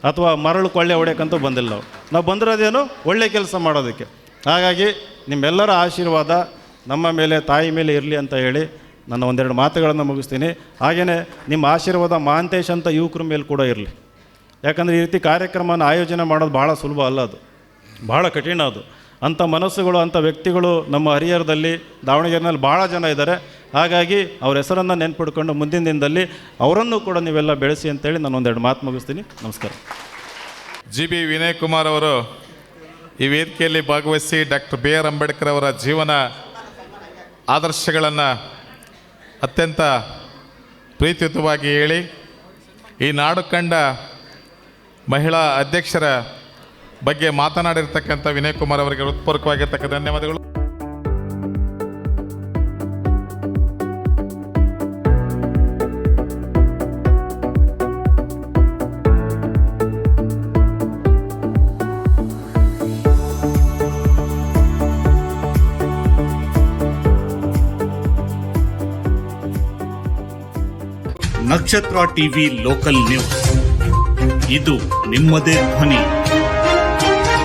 ಅಥವಾ ಮರಳು ಕೊಳ್ಳೆ ಹೊಡೆಯೋಕ್ಕಂತೂ ಬಂದಿಲ್ಲ ನಾವು ಬಂದಿರೋದೇನು ಒಳ್ಳೆ ಕೆಲಸ ಮಾಡೋದಕ್ಕೆ. ಹಾಗಾಗಿ ನಿಮ್ಮೆಲ್ಲರ ಆಶೀರ್ವಾದ ನಮ್ಮ ಮೇಲೆ, ತಾಯಿ ಮೇಲೆ ಇರಲಿ ಅಂತ ಹೇಳಿ ನನ್ನ ಒಂದೆರಡು ಮಾತುಗಳನ್ನು ಮುಗಿಸ್ತೀನಿ. ಹಾಗೆಯೇ ನಿಮ್ಮ ಆಶೀರ್ವಾದ ಮಹಾಂತೇಶ್ ಅಂತ ಯುವಕರ ಮೇಲೆ ಕೂಡ ಇರಲಿ. ಯಾಕಂದರೆ ಈ ರೀತಿ ಕಾರ್ಯಕ್ರಮನ ಆಯೋಜನೆ ಮಾಡೋದು ಭಾಳ ಸುಲಭ ಅಲ್ಲ, ಅದು ಭಾಳ ಕಠಿಣ. ಅದು ಅಂಥ ಮನಸ್ಸುಗಳು, ಅಂಥ ವ್ಯಕ್ತಿಗಳು ನಮ್ಮ ಹರಿಹರದಲ್ಲಿ, ದಾವಣಗೆರೆಯಲ್ಲಿ ಭಾಳ ಜನ ಇದ್ದಾರೆ. ಹಾಗಾಗಿ ಅವ್ರ ಹೆಸರನ್ನು ನೆನ್ಪಿಡ್ಕೊಂಡು ಮುಂದಿನ ದಿನದಲ್ಲಿ ಅವರನ್ನು ಕೂಡ ನೀವೆಲ್ಲ ಬೆಳೆಸಿ ಅಂತೇಳಿ ನಾನು ಒಂದೆರಡು ಮಾತು ಮುಗಿಸ್ತೀನಿ. ನಮಸ್ಕಾರ. GB ವಿನಯ್ ಕುಮಾರ್ ಅವರು ಈ ವೇದಿಕೆಯಲ್ಲಿ ಭಾಗವಹಿಸಿ ಡಾಕ್ಟರ್ BR ಅಂಬೇಡ್ಕರ್ ಅವರ ಜೀವನ ಆದರ್ಶಗಳನ್ನು ಅತ್ಯಂತ ಪ್ರೀತಿಯುತವಾಗಿ ಹೇಳಿ ಈ ನಾಡು ಕಂಡ ಮಹಿಳಾ ಅಧ್ಯಕ್ಷರ ಬಗ್ಗೆ ಮಾತನಾಡಿರ್ತಕ್ಕಂಥ ವಿನಯ್ ಕುಮಾರ್ ಅವರಿಗೆ ಹೃತ್ಪೂರ್ವಕವಾಗಿರ್ತಕ್ಕಂಥ ಧನ್ಯವಾದಗಳು. ನಕ್ಷತ್ರ ಟಿವಿ ಲೋಕಲ್ ನ್ಯೂಸ್, ಇದು ನಿಮ್ಮದೇ ಧ್ವನಿ.